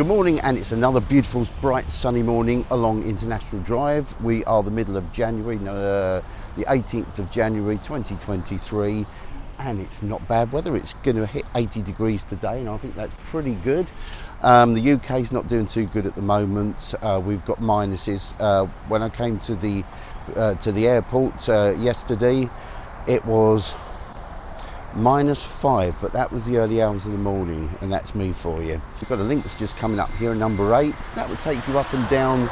Good morning, and it's another beautiful, bright, sunny morning along International Drive. We are the middle of January, the 18th of January 2023, and it's not bad weather. It's going to hit 80 degrees today, and I think that's pretty good. The UK's not doing too good at the moment. We've got minuses. When I came to the airport yesterday, it was -5, but that was the early hours of the morning, and that's me for you. We've got a Lynx just coming up here, number 8. That would take you up and down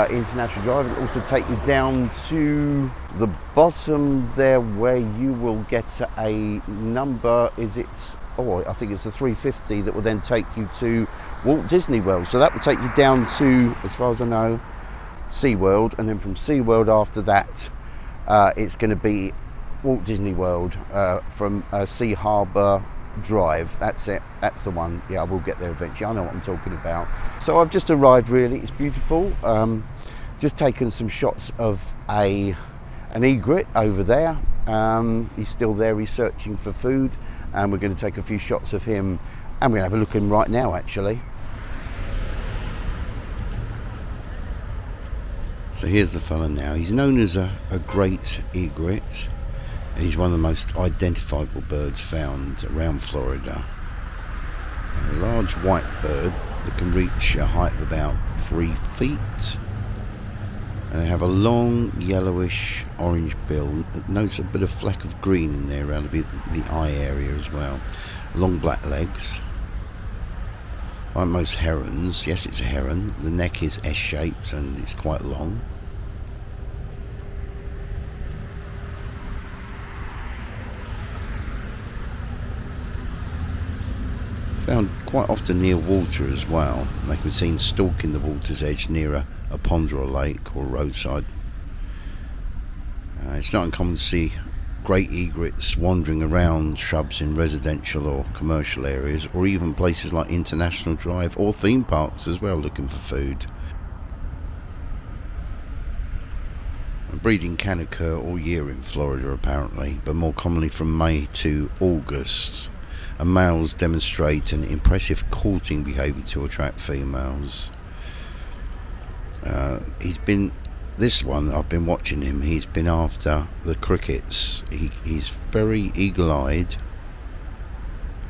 International Drive. It'll also take you down to the bottom there, where you will get a number, I think it's a 350 that will then take you to Walt Disney World. So that will take you down to, as far as I know, Seaworld, and then from Seaworld after that, it's going to be Walt Disney World from Sea Harbour Drive. That's it. That's the one. Yeah, I will get there eventually. I know what I'm talking about. So I've just arrived, really. It's beautiful. Just taken some shots of an egret over there. He's still there. He's searching for food, and we're going to take a few shots of him, and we're going to have a look at him right now, actually. So here's the fella now. He's known as a great egret. He's one of the most identifiable birds found around Florida. A large white bird that can reach a height of about 3 feet. And they have a long yellowish orange bill. Notice a bit of fleck of green in there around the eye area as well. Long black legs. Like most herons, yes, it's a heron. The neck is S-shaped and it's quite long. Found quite often near water as well. They can be seen stalking the water's edge near a pond or a lake or a roadside. It's not uncommon to see great egrets wandering around shrubs in residential or commercial areas, or even places like International Drive or theme parks as well, looking for food. Breeding can occur all year in Florida apparently, but more commonly from May to August. And males demonstrate an impressive courting behaviour to attract females. This one, I've been watching him, he's been after the crickets. He's very eagle-eyed,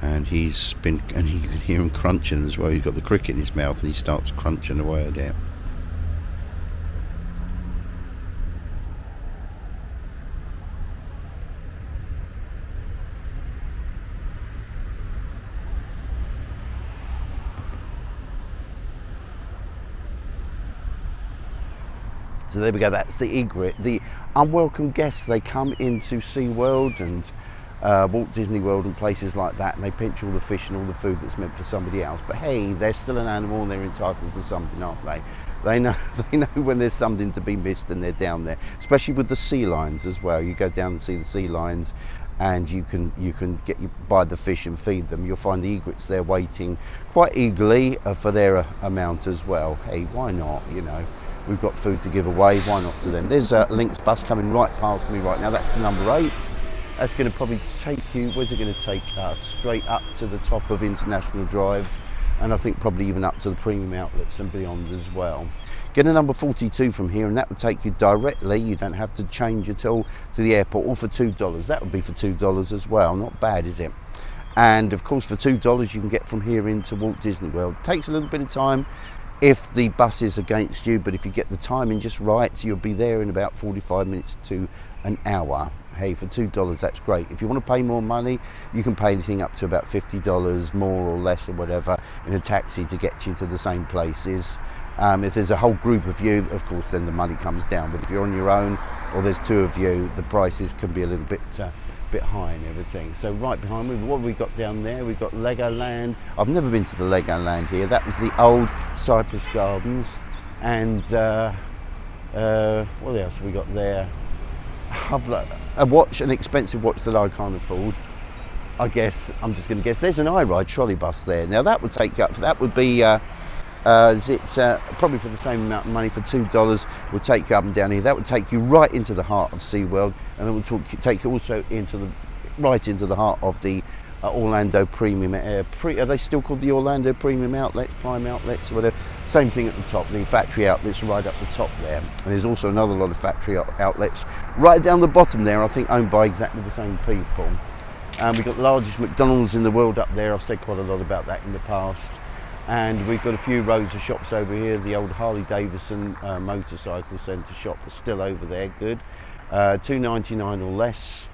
and you can hear him crunching as well. He's got the cricket in his mouth and he starts crunching away at it. So there we go, that's the egret. The unwelcome guests, they come into Seaworld and Walt Disney World and places like that, and they pinch all the fish and all the food that's meant for somebody else. But hey, they're still an animal and they're entitled to something, aren't they? They know when there's something to be missed, and they're down there. Especially with the sea lions as well. You go down and see the sea lions, and you can buy the fish and feed them. You'll find the egrets there waiting quite eagerly for their amount as well. Hey, why not, you know? We've got food to give away, why not to them? There's a Lynx bus coming right past me right now. That's the number 8. That's going to probably take you, where's it going to take us? Straight up to the top of International Drive, and I think probably even up to the premium outlets and beyond as well. Get a number 42 from here, and that would take you directly, you don't have to change at all, to the airport, all for $2. That would be for $2 as well. Not bad, is it? And of course, for $2 you can get from here into Walt Disney World. Takes a little bit of time if the bus is against you, but if you get the timing just right, you'll be there in about 45 minutes to an hour. Hey, for $2, that's great. If you want to pay more money, you can pay anything up to about $50 more or less or whatever in a taxi to get you to the same places. If there's a whole group of you, of course, then the money comes down. But if you're on your own, or there's 2 of you, the prices can be a little bit high and everything. So right behind me, what have we got down there? We've got Legoland. I've never been to the Legoland here. That was the old Cypress Gardens. And what else have we got there? An expensive watch that I can't afford. I guess, I'm just going to guess, there's an Ride Trolley bus there. Now that would take you up, that would be probably for the same amount of money, for $2, will take you up and down here. That would take you right into the heart of SeaWorld, and it will take you also right into the heart of the Orlando Premium Air. Are they still called the Orlando Premium Outlets, Prime Outlets, or whatever? Same thing at the top, the factory outlets right up the top there. And there's also another lot of factory outlets right down the bottom there, I think owned by exactly the same people. We've got the largest McDonalds in the world up there. I've said quite a lot about that in the past. And we've got a few rows of shops over here. The old Harley Davidson motorcycle centre shop is still over there, good. $2.99 or less.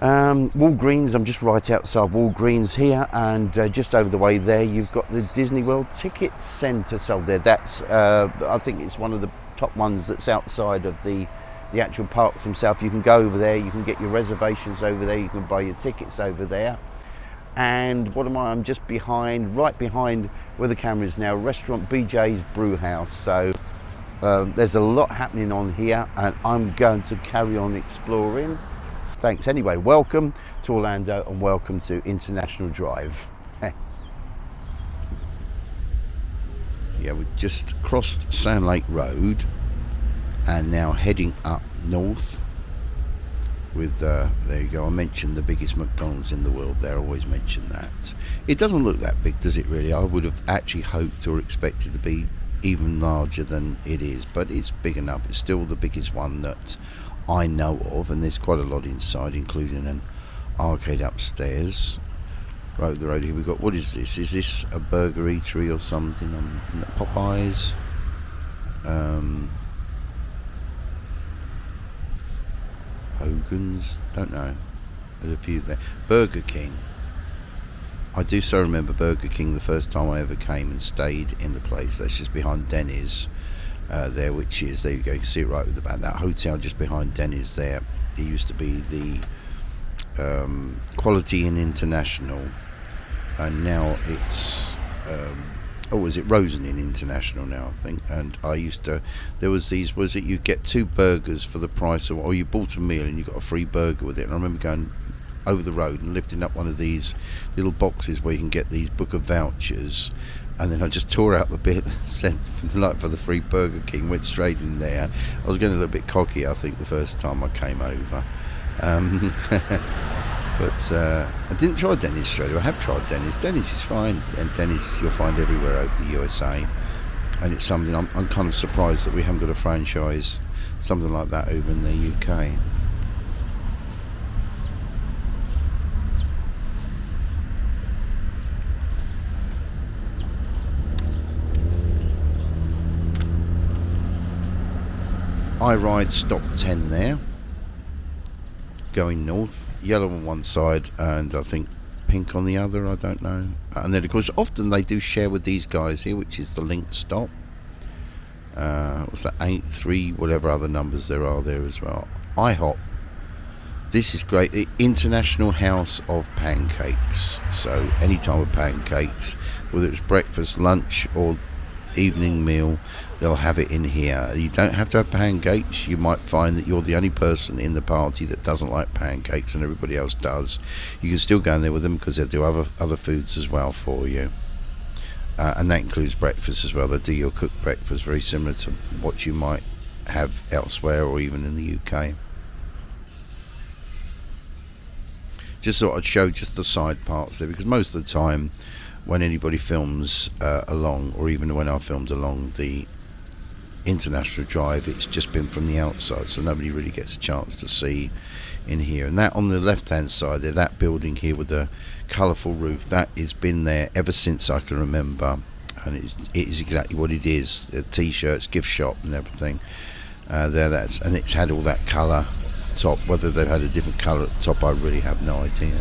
Walgreens, I'm just right outside Walgreens here, and just over the way there you've got the Disney World Ticket Centre sold there. That's I think it's one of the top ones that's outside of the actual parks themselves. You can go over there, you can get your reservations over there, you can buy your tickets over there. And what am I? I'm just behind, right behind where the camera is now, restaurant BJ's Brew House. So there's a lot happening on here, and I'm going to carry on exploring. Thanks anyway. Welcome to Orlando and welcome to International Drive. Yeah, we've just crossed Sandlake Road and now heading up north with, there you go, I mentioned the biggest McDonald's in the world there, I always mention that. It doesn't look that big, does it really? I would have actually hoped or expected to be even larger than it is, but it's big enough. It's still the biggest one that I know of, and there's quite a lot inside, including an arcade upstairs. Right over the road here we've got, what is this? Is this a burger eatery or something? Popeyes? Hogan's? Don't know. There's a few there. Burger King. I do so remember Burger King the first time I ever came and stayed in the place. That's just behind Denny's there, which is, there you go, you can see it right with the back. That hotel just behind Denny's there, it used to be the Quality Inn International, and now it's oh, is it Rosen Inn International now, I think. And I used to, there was these, was it you get 2 burgers for the price of, or you bought a meal and you got a free burger with it. And I remember going over the road and lifting up one of these little boxes where you can get these book of vouchers, and then I just tore out the bit, sent for the free Burger King, went straight in there. I was getting a little bit cocky, I think, the first time I came over. But I didn't try Denny's straight away. I have tried Denny's. Denny's is fine, and Denny's you'll find everywhere over the USA. And it's something I'm kind of surprised that we haven't got a franchise, something like that over in the UK. I ride stop 10 there, going north, yellow on one side and I think pink on the other, I don't know. And then of course often they do share with these guys here, which is the Lynx stop. What's that, 8, 3, whatever other numbers there are there as well. IHOP, this is great, the International House of Pancakes. So any type of pancakes, whether it's breakfast, lunch or evening meal, they'll have it in here. You don't have to have pancakes. You might find that you're the only person in the party that doesn't like pancakes and everybody else does. You can still go in there with them because they'll do other foods as well for you, and that includes breakfast as well. They do your cooked breakfast, very similar to what you might have elsewhere or even in the UK. Just thought I'd show just the side parts there, because most of the time when anybody films along, or even when I filmed along the International Drive, it's just been from the outside, so nobody really gets a chance to see in here. And that on the left hand side there, that building here with the colourful roof, that has been there ever since I can remember, and it is exactly what it is, t-shirts, gift shop and everything there. That's, and it's had all that colour top. Whether they've had a different colour at the top, I really have no idea.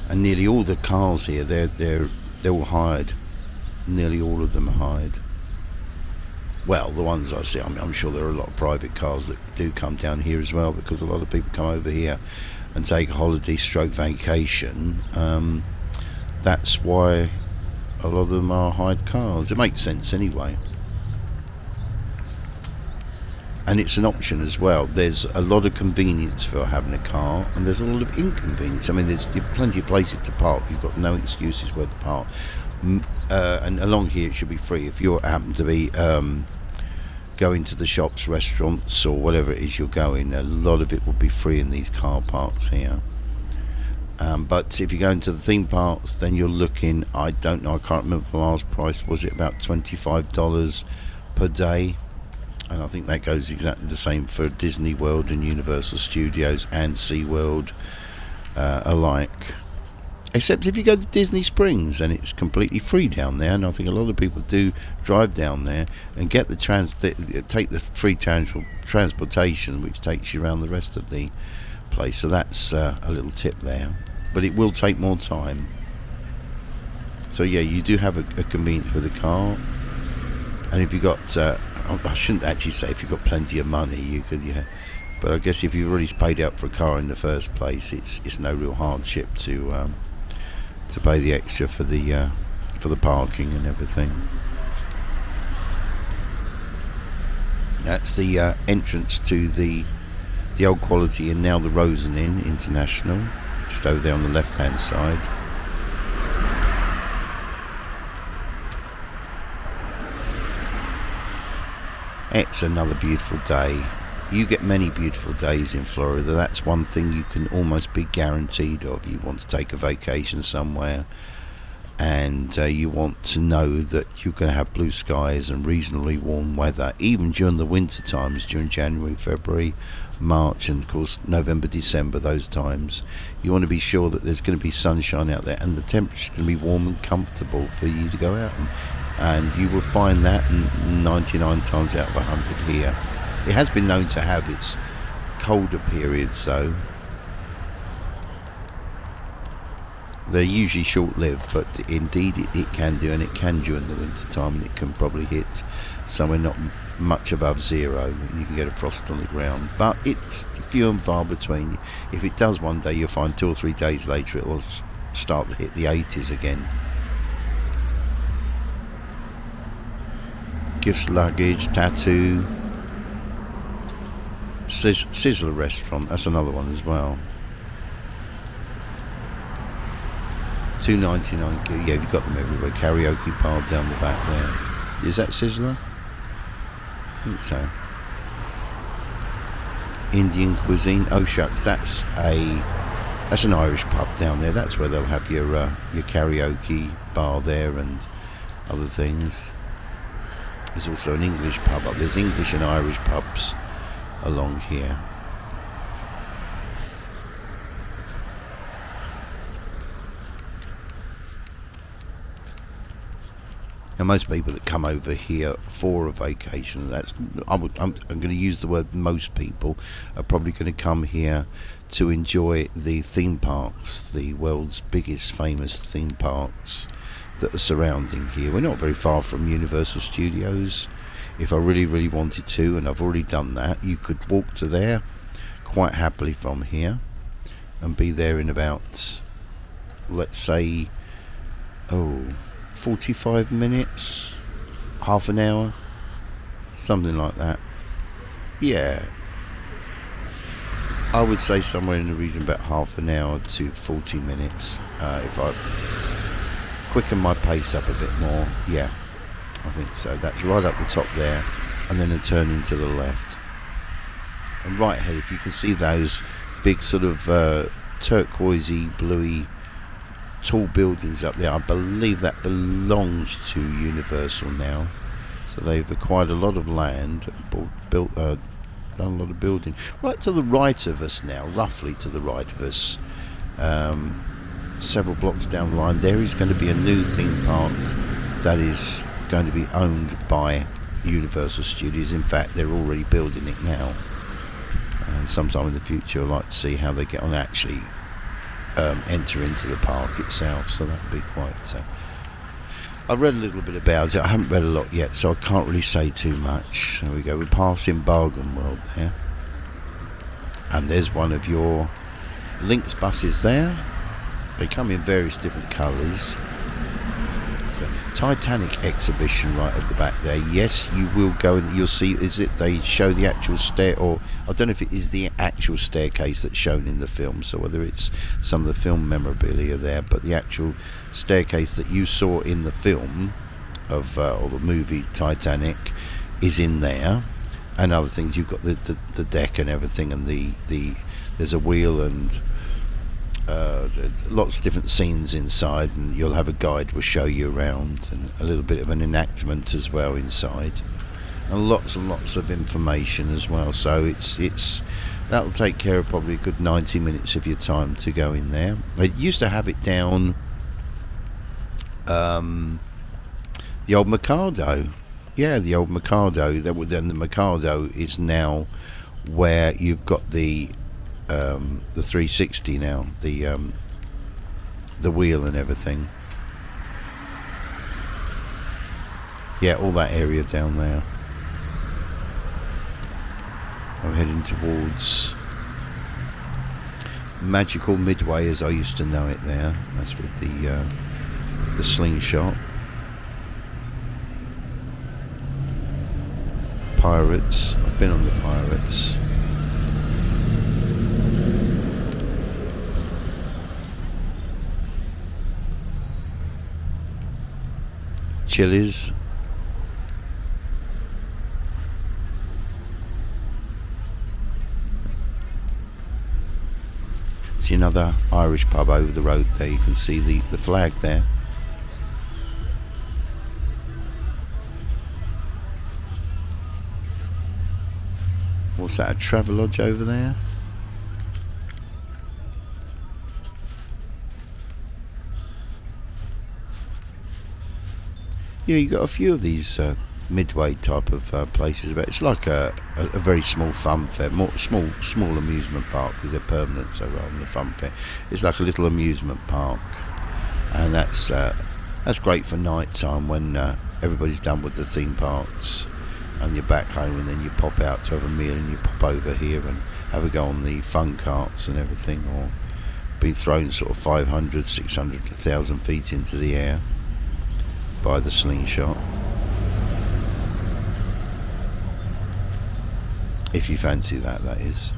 And nearly all the cars here, they're all hired. Nearly all of them are hired. Well, the ones I see, I'm sure there are a lot of private cars that do come down here as well, because a lot of people come over here and take a holiday stroke vacation. That's why a lot of them are hired cars. It makes sense anyway. And it's an option as well. There's a lot of convenience for having a car, and there's a lot of inconvenience. I mean, there's plenty of places to park. You've got no excuses where to park. And along here it should be free. If you happen to be go into the shops, restaurants, or whatever it is you're going, a lot of it will be free in these car parks here. But if you go into the theme parks, then you're looking, I don't know, I can't remember the last price, was it about $25 per day? And I think that goes exactly the same for Disney World and Universal Studios and Seaworld alike. Except if you go to Disney Springs, and it's completely free down there, and I think a lot of people do drive down there and get take the free transportation, which takes you around the rest of the place. So that's a little tip there, but it will take more time. So yeah, you do have a convenience with a car, and if you got, I shouldn't actually say if you've got plenty of money, you could, yeah. But I guess if you've already paid out for a car in the first place, it's no real hardship to pay the extra for the parking and everything. That's the entrance to the old Quality Inn, now the Rosen Inn International, just over there on the left hand side. It's another beautiful day. You get many beautiful days in Florida. That's one thing you can almost be guaranteed of. You want to take a vacation somewhere, and you want to know that you're going to have blue skies and reasonably warm weather, even during the winter times, during January, February, March, and of course November, December, those times. You want to be sure that there's going to be sunshine out there, and the temperature's going to be warm and comfortable for you to go out. And you will find that 99 times out of 100 here. It has been known to have its colder periods, though. They're usually short-lived, but indeed it can do, and it can during the winter time, and it can probably hit somewhere not much above zero. You can get a frost on the ground, but it's few and far between. If it does one day, you'll find 2 or 3 days later it'll start to hit the 80s again. Gifts, luggage, tattoo. Sizzler Restaurant, that's another one as well. $2.99. Yeah, you've got them everywhere. Karaoke bar down the back there. Is that Sizzler? I think so. Indian cuisine. Oh shucks, that's an Irish pub down there. That's where they'll have your karaoke bar there and other things. There's also an English pub up. There's English and Irish pubs along here. And most people that come over here for a vacation, I'm going to use the word most people, are probably going to come here to enjoy the theme parks, the world's biggest famous theme parks that are surrounding here. We're not very far from Universal Studios. If I really, really wanted to, and I've already done that, you could walk to there quite happily from here and be there in about, let's say, 45 minutes, half an hour, something like that. Yeah, I would say somewhere in the region about half an hour to 40 minutes. If I quicken my pace up a bit more, yeah, I think so. That's right up the top there, and then a turn into the left. And right ahead, if you can see those big sort of turquoisey, bluey, tall buildings up there, I believe that belongs to Universal now. So they've acquired a lot of land, built, done a lot of building. Right to the right of us now, roughly to the right of us, several blocks down the line, there is going to be a new theme park that is going to be owned by Universal Studios. In fact, they're already building it now. Sometime in the future, I'd like to see how they get on actually enter into the park itself. So that would be quite... I've read a little bit about it. I haven't read a lot yet, so I can't really say too much. There we go. We're passing Bargain World there. And there's one of your Lynx buses there. They come in various different colours. Titanic Exhibition right at the back there. Yes, you will go and you'll see, is it they show the actual stair, or I don't know if it is the actual staircase that's shown in the film, so whether it's some of the film memorabilia there, but the actual staircase that you saw in the film of or the movie Titanic is in there, and other things. You've got the deck and everything, and there's a wheel and lots of different scenes inside, and you'll have a guide will show you around, and a little bit of an enactment as well inside, and lots of information as well. So it's that'll take care of probably a good 90 minutes of your time to go in there. They used to have it down the old Mikado. Yeah, the old Mikado. Then the Mikado is now where you've got the 360 now, the wheel and everything. Yeah, all that area down there. I'm heading towards Magical Midway, as I used to know it there. That's with the slingshot. Pirates. I've been on the Pirates. Chili's. See another Irish pub over the road there. You can see the flag there. What's that, a Travelodge over there? Yeah, you got a few of these midway type of places, but it's like a very small fun fair, small amusement park, because they're permanent, so rather than a fun fair, it's like a little amusement park, and that's great for night time when everybody's done with the theme parks and you're back home, and then you pop out to have a meal and you pop over here and have a go on the fun carts and everything, or be thrown sort of 500, 600 to 1,000 feet into the air by the slingshot. If you fancy that, that is.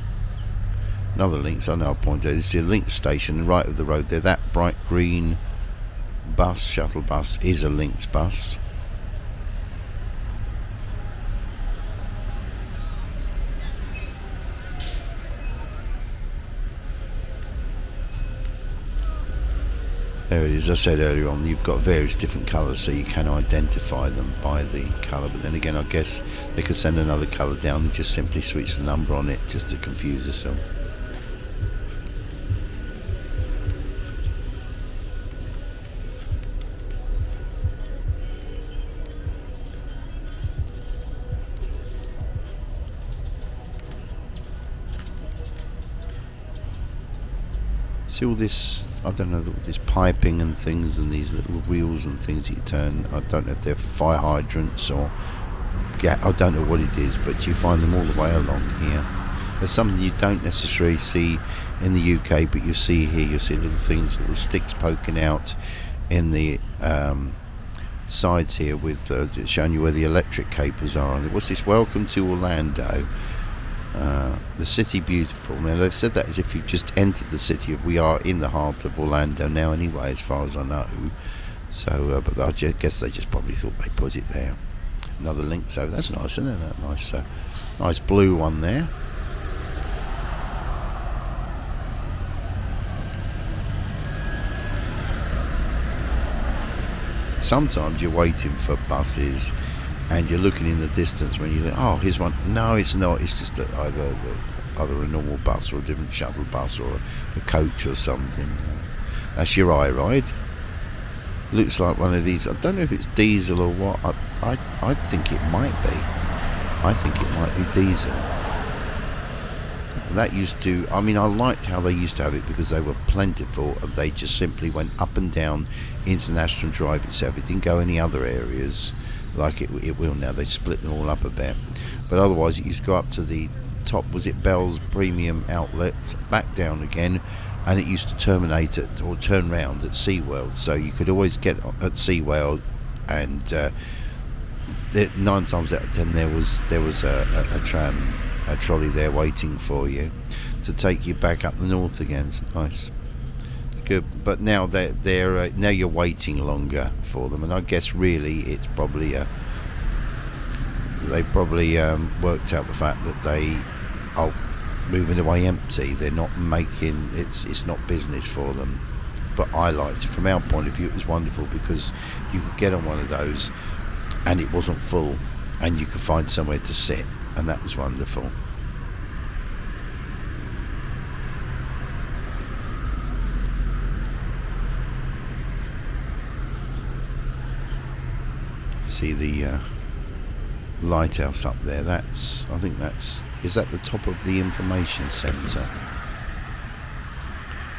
Another Lynx, I know I'll point out, this is the Lynx station right of the road there. That bright green bus, shuttle bus, is a Lynx bus. There it is. I said earlier on, you've got various different colours, so you can identify them by the colour. But then again, I guess they could send another colour down and just simply switch the number on it, just to confuse yourself. See all this, I don't know, all this piping and things, and these little wheels and things that you turn. I don't know if they're fire hydrants or I don't know what it is, but you find them all the way along here. There's something you don't necessarily see in the UK, but you see here. You see little things, little sticks poking out in the sides here, with showing you where the electric cables are on it. What's this? Welcome to Orlando. The city beautiful. Now they've said that as if you've just entered the city. We are in the heart of Orlando now anyway, as far as I know. So but I guess they just probably thought they put it there. Another Lynx over. That's nice, isn't it? That nice nice blue one there. Sometimes you're waiting for buses and you're looking in the distance when you think, oh, here's one. No, it's not. It's just either a normal bus or a different shuttle bus or a coach or something. That's your iRide. Looks like one of these. I don't know if it's diesel or what. I think it might be. I think it might be diesel. That used to, I mean, I liked how they used to have it because they were plentiful, and they just simply went up and down International Drive itself. It didn't go any other areas like it will now. They split them all up a bit, but otherwise it used to go up to the top, was it Bell's Premium Outlet, back down again, and it used to terminate at, or turn round at Seaworld, so you could always get at Seaworld, and 9 times out of 10 there was a trolley there waiting for you to take you back up the north again. It's nice. Good, but now they're now you're waiting longer for them, and I guess really it's probably they probably worked out the fact that they are moving away empty. They're not making it's not business for them. But I liked, from our point of view, it was wonderful because you could get on one of those and it wasn't full, and you could find somewhere to sit, and that was wonderful. See the lighthouse up there. Is that the top of the information centre?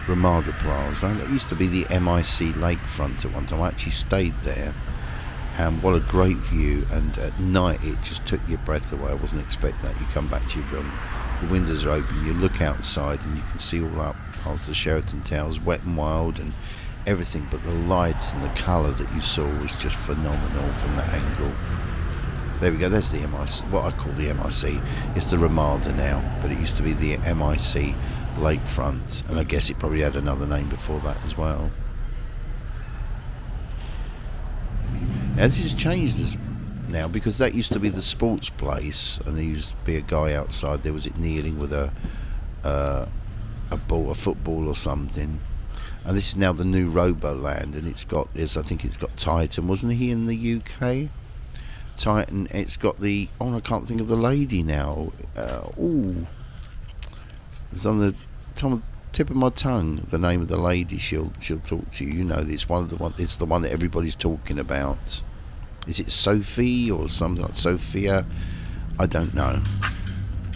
Ramada Plaza. That used to be the MIC lakefront at one time. I actually stayed there, and what a great view. And at night it just took your breath away. I wasn't expecting that. You come back to your room, the windows are open, you look outside and you can see all up past the Sheraton Towers, Wet and Wild and everything, but the light and the colour that you saw was just phenomenal from that angle. There we go, there's the MIC, what I call the MIC. It's the Ramada now, but it used to be the MIC lakefront, and I guess it probably had another name before that as well. As it's changed now, because that used to be the sports place, and there used to be a guy outside there, was it kneeling with a football or something. And this is now the new Roboland, and I think it's got Titan, wasn't he in the UK? Titan, it's got I can't think of the lady now. It's on the tip of my tongue, the name of the lady. She'll talk to you. You know, it's the one that everybody's talking about. Is it Sophie or something like Sophia? I don't know.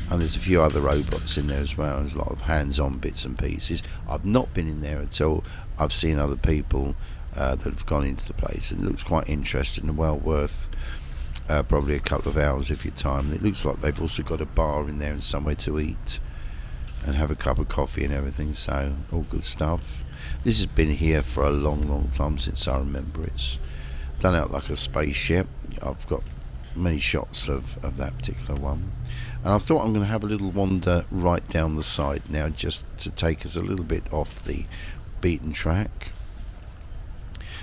And there's a few other robots in there as well. There's a lot of hands-on bits and pieces. I've not been in there at all. I've seen other people that have gone into the place, and it looks quite interesting and well worth probably a couple of hours of your time. It looks like they've also got a bar in there and somewhere to eat and have a cup of coffee and everything, so all good stuff. This has been here for a long time, since I remember. It's done out like a spaceship. I've got many shots of that particular one, and I thought I'm going to have a little wander right down the side now, just to take us a little bit off the beaten track.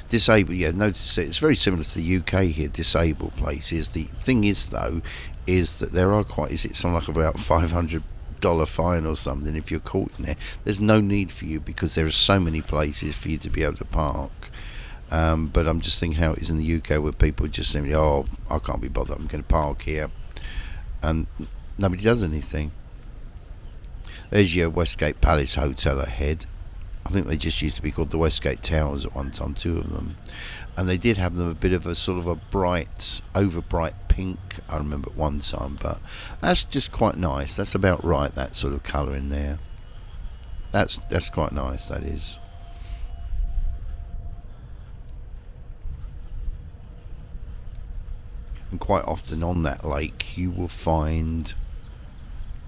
Disabled, yeah, notice it's very similar to the UK here, disabled places. The thing is though, is that there are something like about $500 fine or something if you're caught in there. There's no need for you, because there are so many places for you to be able to park. But I'm just thinking how it is in the UK, where people just simply, I can't be bothered, I'm going to park here, and nobody does anything. There's your Westgate Palace Hotel ahead. I think they just used to be called the Westgate Towers at one time, two of them, and they did have them a bit of a sort of a bright, over bright pink, I remember at one time, but that's just quite nice. That's about right, that sort of colour in there. That's quite nice, that is. And quite often on that lake you will find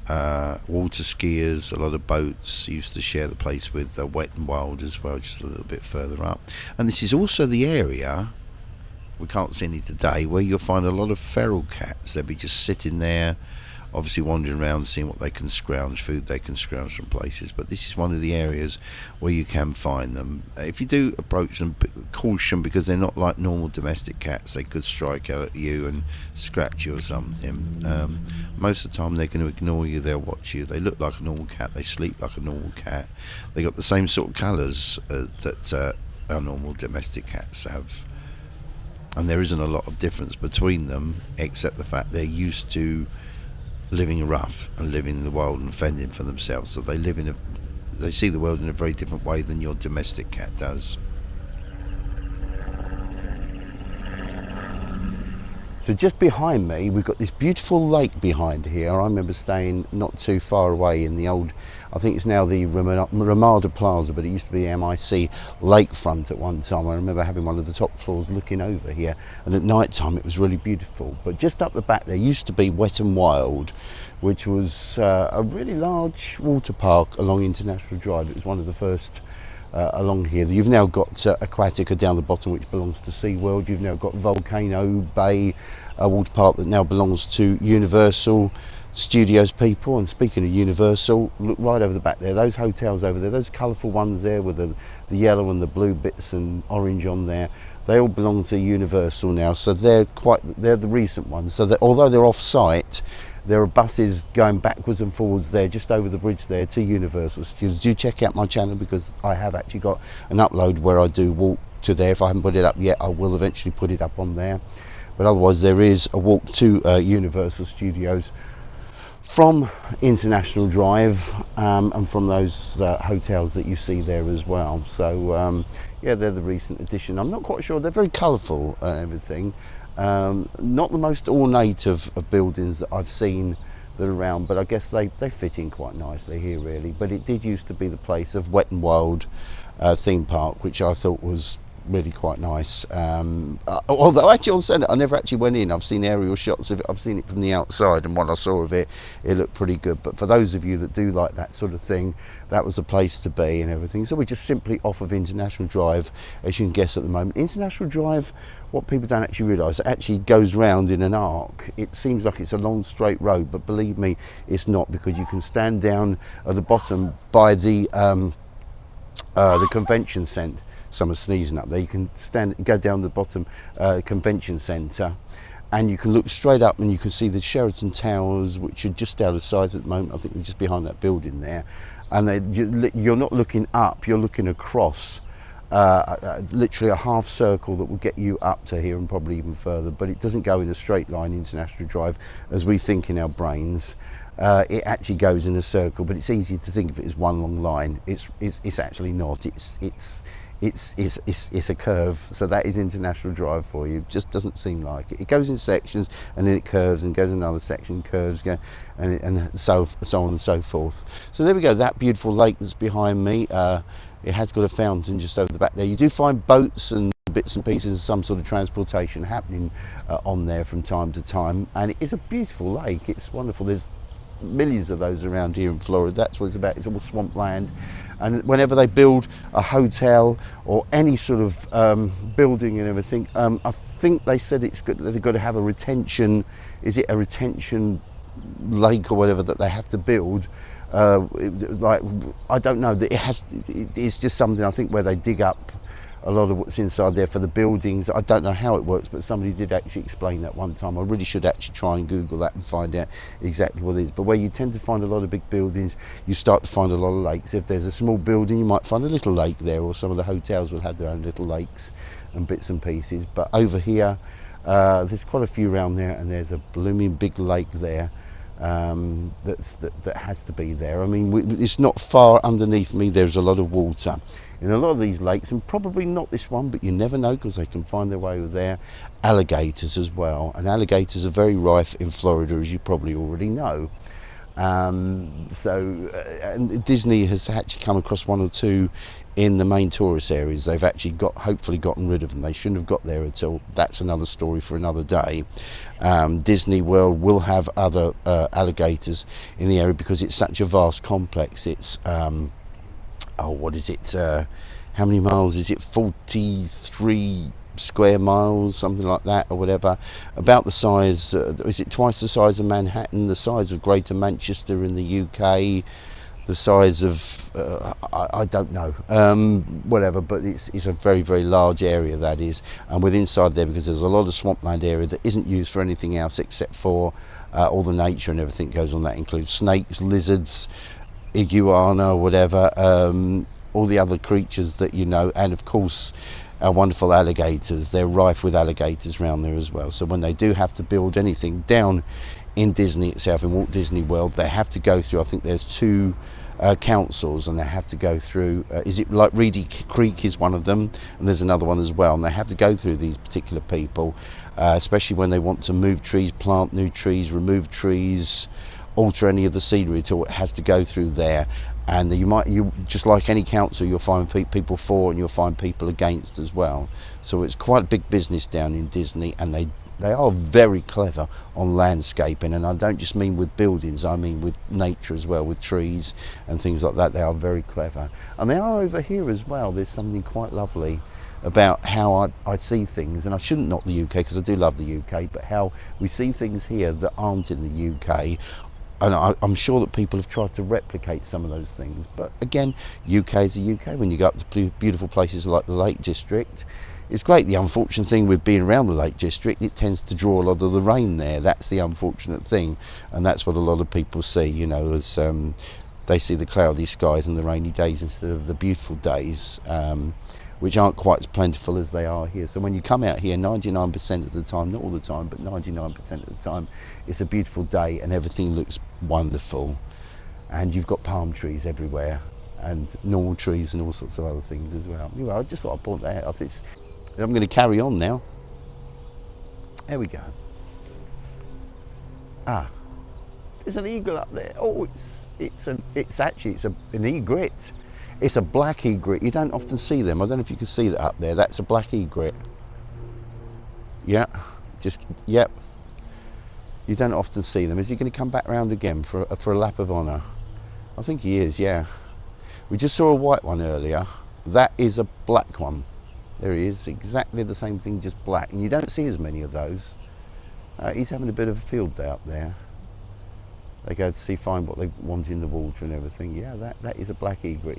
water skiers, a lot of boats. Used to share the place with Wet and Wild as well, just a little bit further up. And this is also the area, we can't see any today, where you'll find a lot of feral cats. They'll be just sitting there, obviously wandering around, seeing what they can scrounge, food they can scrounge from places. But this is one of the areas where you can find them. If you do approach them, caution, because they're not like normal domestic cats. They could strike out at you and scratch you or something. Most of the time they're going to ignore you, they'll watch you. They look like a normal cat, they sleep like a normal cat. They got the same sort of colours that our normal domestic cats have. And there isn't a lot of difference between them, except the fact they're used to living rough and living in the wild and fending for themselves. So they see the world in a very different way than your domestic cat does. So just behind me, we've got this beautiful lake behind here. I remember staying not too far away in the old, I think it's now the Ramada Plaza, but it used to be the MIC lakefront at one time. I remember having one of the top floors looking over here, and at night time it was really beautiful. But just up the back there used to be Wet and Wild, which was a really large water park along International Drive. It was one of the first along here. You've now got Aquatica down the bottom, which belongs to SeaWorld. You've now got Volcano Bay, a water park that now belongs to Universal Studios people. And speaking of Universal, look right over the back there, those hotels over there, those colourful ones there with the yellow and the blue bits and orange on there, they all belong to Universal now. So they're the recent ones. So that although they're off site, there are buses going backwards and forwards there, just over the bridge there, to Universal Studios. Do check out my channel, because I have actually got an upload where I do walk to there. If I haven't put it up yet, I will eventually put it up on there. But otherwise, there is a walk to Universal Studios from International Drive, and from those hotels that you see there as well. So yeah, they're the recent addition. I'm not quite sure, they're very colourful and everything. Not the most ornate of buildings that I've seen that are around, but I guess they fit in quite nicely here, really. But it did used to be the place of Wet n Wild theme park, which I thought was really quite nice. Although actually on Sunday I never actually went in. I've seen aerial shots of it, I've seen it from the outside, and what I saw of it, it looked pretty good. But for those of you that do like that sort of thing, that was the place to be and everything. So we're just simply off of International Drive, as you can guess at the moment. International Drive, what people don't actually realise, it actually goes round in an arc. It seems like it's a long straight road, but believe me, it's not, because you can stand down at the bottom by the convention centre. Someone's sneezing up there. You can go down the bottom convention centre, and you can look straight up and you can see the Sheraton Towers, which are just out of sight at the moment. I think they're just behind that building there. And you're not looking up, you're looking across literally a half circle that will get you up to here and probably even further. But it doesn't go in a straight line, International Drive, as we think in our brains. It actually goes in a circle, but it's easy to think of it as one long line. It's actually not. It's a curve. So that is International Drive for you. Just doesn't seem like it. It goes in sections, and then it curves and goes in another section, curves, and so on and so forth. So there we go. That beautiful lake that's behind me. It has got a fountain just over the back there. You do find boats and bits and pieces of some sort of transportation happening on there from time to time, and it is a beautiful lake. It's wonderful. There's millions of those around here in Florida. That's what it's about. It's all swampland, and whenever they build a hotel or any sort of building and everything, I think they said it's good, they've got to have a retention, is it a retention lake or whatever that they have to build. Like, I don't know, it's just something, I think, where they dig up a lot of what's inside there for the buildings. I don't know how it works, but somebody did actually explain that one time. I really should actually try and Google that and find out exactly what it is. But where you tend to find a lot of big buildings, you start to find a lot of lakes. If there's a small building, you might find a little lake there, or some of the hotels will have their own little lakes and bits and pieces. But over here, there's quite a few around there, and there's a blooming big lake there. That has to be there. I mean, it's not far underneath me. There's a lot of water in a lot of these lakes, and probably not this one, but you never know, because they can find their way over there. Alligators as well, and alligators are very rife in Florida, as you probably already know. And Disney has actually come across one or two in the main tourist areas. They've actually hopefully gotten rid of them. They shouldn't have got there at all. That's another story for another day. Disney World will have other alligators in the area, because it's such a vast complex. It's what is it? How many miles is it? 43 square miles, something like that, or whatever. About the size, is it twice the size of Manhattan, the size of Greater Manchester in the UK, the size of I don't know, whatever, but it's a very, very large area, that is. And with inside there, because there's a lot of swampland area that isn't used for anything else except for all the nature and everything goes on. That includes snakes, lizards, iguana, whatever, all the other creatures that you know, and of course our wonderful alligators. They're rife with alligators around there as well. So when they do have to build anything down in Disney itself, in Walt Disney World, they have to go through, I think there's two councils, and they have to go through, is it like Reedy Creek is one of them, and there's another one as well, and they have to go through these particular people, especially when they want to move trees, plant new trees, remove trees, alter any of the scenery at all. It has to go through there. And you just like any council, you'll find people for and you'll find people against as well. So it's quite a big business down in Disney, and they They are very clever on landscaping, and I don't just mean with buildings, I mean with nature as well, with trees and things like that. They are very clever. And they are over here as well. There's something quite lovely about how I see things, and I shouldn't knock the UK because I do love the UK, but how we see things here that aren't in the UK. And I'm sure that people have tried to replicate some of those things. But again, UK is the UK. When you go up to beautiful places like the Lake District, it's great. The unfortunate thing with being around the Lake District, it tends to draw a lot of the rain there. That's the unfortunate thing. And that's what a lot of people see, you know, as they see the cloudy skies and the rainy days instead of the beautiful days, which aren't quite as plentiful as they are here. So when you come out here, 99% of the time, not all the time, but 99% of the time, it's a beautiful day and everything looks wonderful. And you've got palm trees everywhere and normal trees and all sorts of other things as well. Anyway, I just thought I'd point that out. I'm going to carry on now. There we go. Ah, there's an eagle up there. Oh, it's an egret. It's a black egret. You don't often see them. I don't know if you can see that up there. That's a black egret. Yeah, yep. You don't often see them. Is he going to come back round again for a lap of honour? I think he is, yeah. We just saw a white one earlier. That is a black one. There he is, exactly the same thing, just black. And you don't see as many of those. He's having a bit of a field day up there. They go to find what they want in the water and everything. Yeah, that is a black egret.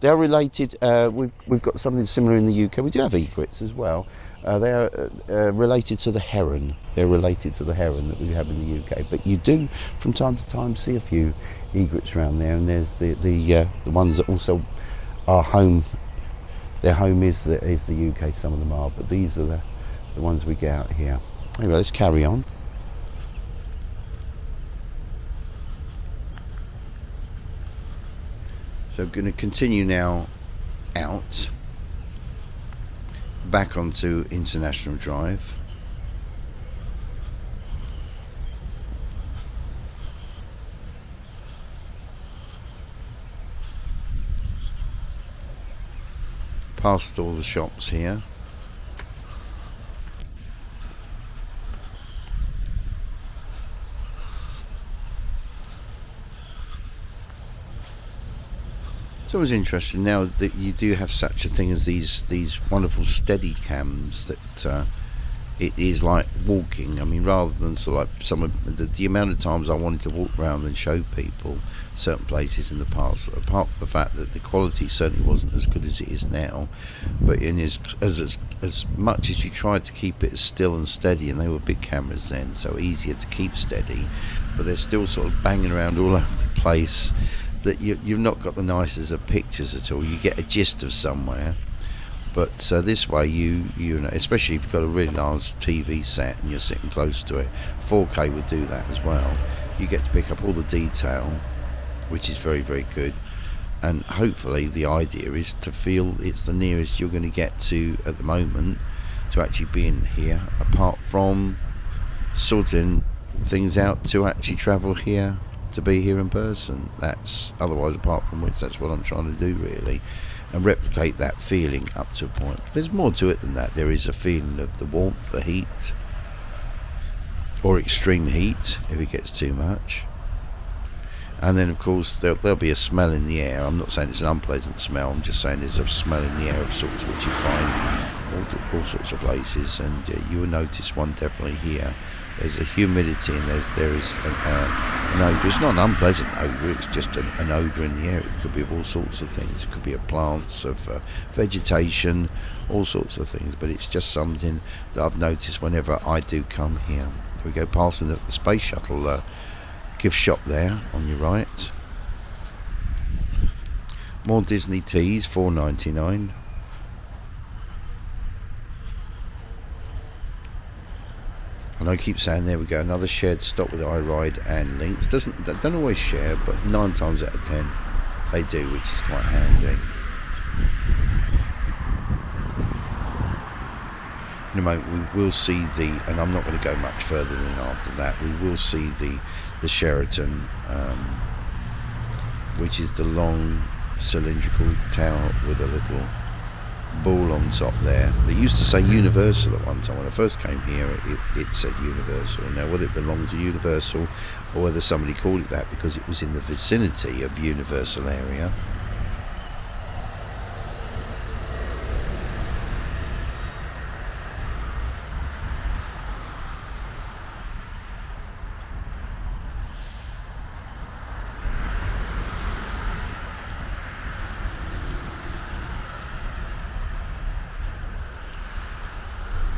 They're related. We've got something similar in the UK. We do have egrets as well. They are related to the heron. They're related to the heron that we have in the UK. But you do, from time to time, see a few egrets around there. And there's the ones that also are home. Their home is the UK. Some of them are, but these are the ones we get out here. Anyway, let's carry on. So I'm going to continue now out, back onto International Drive. Past all the shops here. It's always interesting now that you do have such a thing as these wonderful Steadicams that it is like walking. I mean, rather than sort of like some of the amount of times I wanted to walk around and show people certain places in the past, apart from the fact that the quality certainly wasn't as good as it is now, but in as much as you tried to keep it still and steady, and they were big cameras then, so easier to keep steady, but they're still sort of banging around all over the place, that you've not got the nicest of pictures at all. You get a gist of somewhere, but this way you know, especially if you've got a really large TV set and you're sitting close to it, 4K would do that as well. You get to pick up all the detail, which is very, very good. And hopefully the idea is to feel it's the nearest you're going to get to at the moment to actually being here, apart from sorting things out to actually travel here, to be here in person. That's otherwise, apart from which, that's what I'm trying to do really, and replicate that feeling up to a point. There's more to it than that. There is a feeling of the warmth, the heat, or extreme heat if it gets too much. And then of course there'll be a smell in the air. I'm not saying it's an unpleasant smell, I'm just saying there's a smell in the air of sorts which you find all sorts of places, and you will notice one definitely here. There's a humidity, and there is an odour. It's not an unpleasant odour, it's just an odour in the air. It could be of all sorts of things. It could be of plants, of vegetation, all sorts of things. But it's just something that I've noticed whenever I do come here. We go past the Space Shuttle gift shop there on your right. More Disney teas, $4.99. And I keep saying, there we go, another shared stop with iRide and Lynx. They don't always share, but 9 times out of 10 they do, which is quite handy. In a moment we will see and I'm not going to go much further than after that, we will see the Sheraton, which is the long cylindrical tower with a little ball on top there. It used to say Universal at one time. When I first came here, it said Universal. Now, whether it belonged to Universal or whether somebody called it that because it was in the vicinity of Universal area.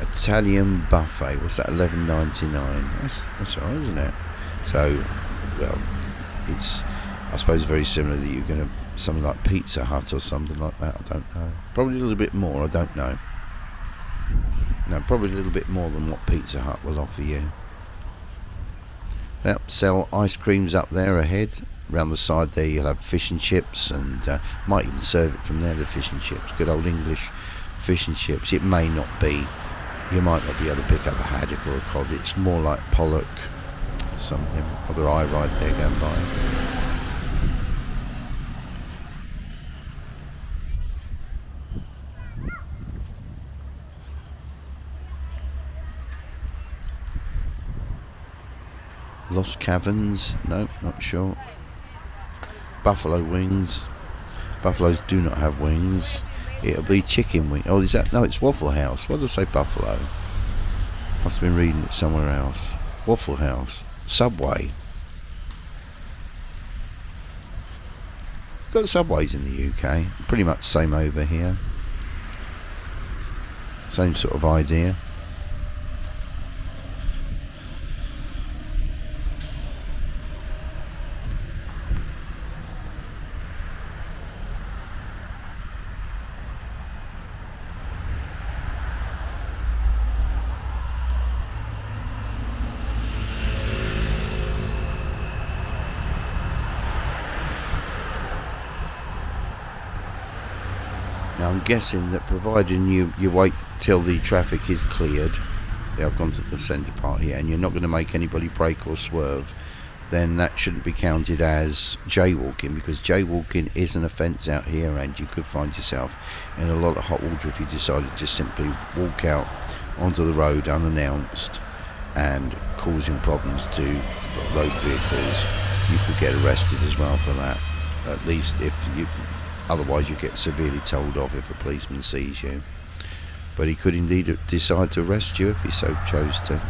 Italian buffet. What's that? $11.99. That's alright, isn't it? So, well, it's, I suppose, very similar that you're going to something like Pizza Hut or something like that. I don't know. Probably a little bit more. I don't know. No, probably a little bit more than what Pizza Hut will offer you. They'll sell ice creams up there ahead. Around the side there, you'll have fish and chips, and might even serve it from there. The fish and chips, good old English fish and chips. It may not be. You might not be able to pick up a haddock or a cod. It's more like pollock or something. Other eye right there going by. Lost Caverns. No, not sure. Buffalo wings. Buffaloes do not have wings. It'll be chicken wing. Oh, is that? No, it's Waffle House. Why did I say Buffalo? Must have been reading it somewhere else. Waffle House. Subway. Got Subways in the UK. Pretty much same over here. Same sort of idea. Now I'm guessing that providing you wait till the traffic is cleared, yeah, I've gone to the centre part here, and you're not going to make anybody brake or swerve, then that shouldn't be counted as jaywalking, because jaywalking is an offence out here, and you could find yourself in a lot of hot water if you decided to just simply walk out onto the road unannounced and causing problems to road vehicles. You could get arrested as well for that, at least if you... Otherwise you get severely told off if a policeman sees you. But he could indeed decide to arrest you if he so chose to.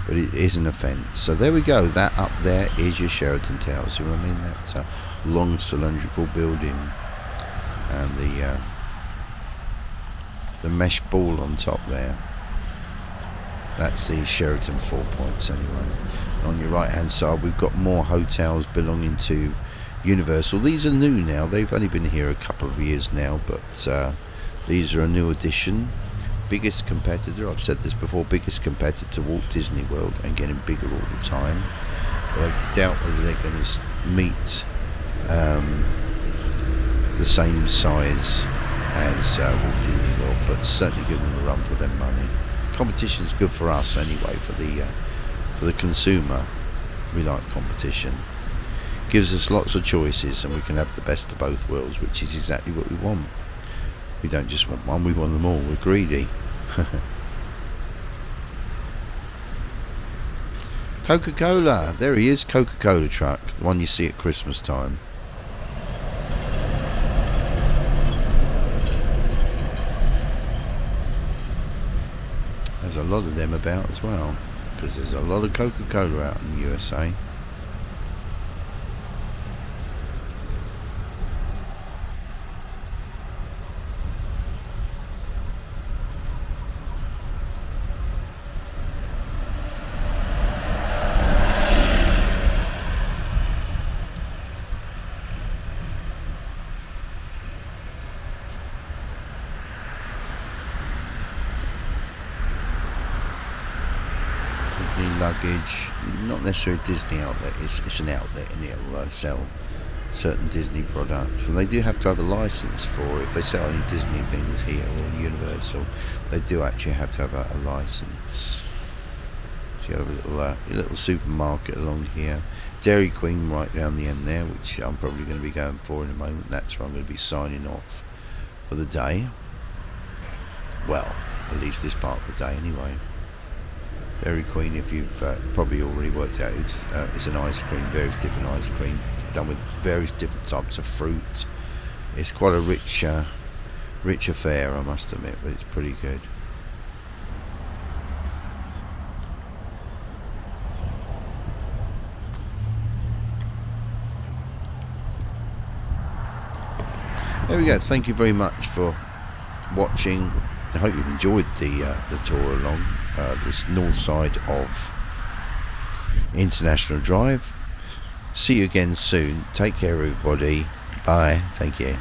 But it is an offence. So there we go. That up there is your Sheraton Tower. See what I mean? That's a long cylindrical building. And the mesh ball on top there. That's the Sheraton 4 Points anyway. On your right hand side we've got more hotels belonging to Universal. These are new now. They've only been here a couple of years now, but these are a new addition. Biggest competitor, I've said this before, biggest competitor to Walt Disney World, and getting bigger all the time. But I doubt whether they're going to meet the same size as Walt Disney World, but certainly give them a run for their money. Competition's good for us anyway, for the consumer. We like competition. Gives us lots of choices, and we can have the best of both worlds, which is exactly what we want. We don't just want one, we want them all. We're greedy. Coca-Cola. There he is, Coca-Cola truck, the one you see at Christmas time. There's a lot of them about as well, because there's a lot of Coca-Cola out in the USA. Luggage, not necessarily a Disney outlet, it's an outlet, and it'll sell certain Disney products, and they do have to have a license for it. If they sell any Disney things here or Universal, they do actually have to have a license. So you have a little supermarket along here, Dairy Queen right down the end there, which I'm probably going to be going for in a moment. That's where I'm going to be signing off for the day. well, at least this part of the day anyway. Dairy Queen, if you've probably already worked out, it's an ice cream, various different ice cream, done with various different types of fruit. It's quite a rich affair, I must admit, but it's pretty good. There we go. Thank you very much for watching. I hope you've enjoyed the tour along this north side of International Drive. See you again soon. Take care, everybody. Bye. Thank you.